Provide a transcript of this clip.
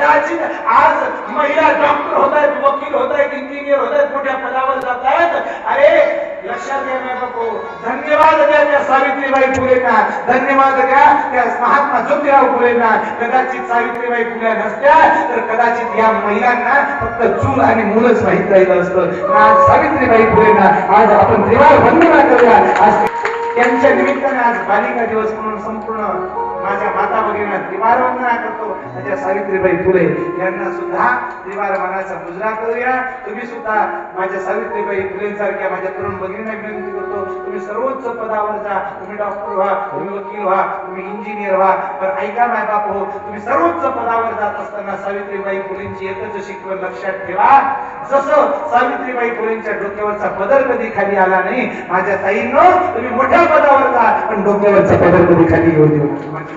कदाचित आज महिला डॉक्टर होत आहेत, वकील होत आहेत, इंजिनियर होत आहेत, मोठ्या पदावर जात आहेत. अरे लक्षात घ्या नको, धन्यवाद द्या त्या सावित्रीबाई फुलेंना, धन्यवाद द्या त्या महात्मा ज्योतिराव फुलेंना. कदाचित सावित्रीबाई फुले नसत्या तर कदाचित या महिलांना फक्त चूल आणि मुलंच माहित राहिलं असतं. आज सावित्रीबाई फुलेंना आज आपण त्रिवार वंदना करूया. आज त्यांच्या निमित्ताने आज बालिका दिवस म्हणून संपूर्ण माझ्या माता भगिनींना त्रिवार वंदना करतो. माझ्या सावित्रीबाई फुले यांना सुद्धा त्रिवार मानाचा मुजरा करूया. तुम्ही सुद्धा माझ्या सावित्रीबाई फुलेंसारख्या माझ्या तरुण भगिनींना विनंती करतो, तुम्ही सर्वोच्च पदावर जा. तुम्ही डॉक्टर व्हा, तुम्ही वकील व्हा, तुम्ही इंजिनियर व्हा, पण ऐका माय बाप हो, तुम्ही सर्वोच्च पदावर जात असताना सावित्रीबाई फुलेंची एकच शिकवण लक्षात ठेवा. जसं सावित्रीबाई फुलेंच्या डोक्यावरचा पदर कधी खाली आला नाही, माझ्या ताईंनो तुम्ही मोठ्या पदावर जा, पण डोक्यावरचा पदर कधी खाली येऊ देऊ नका.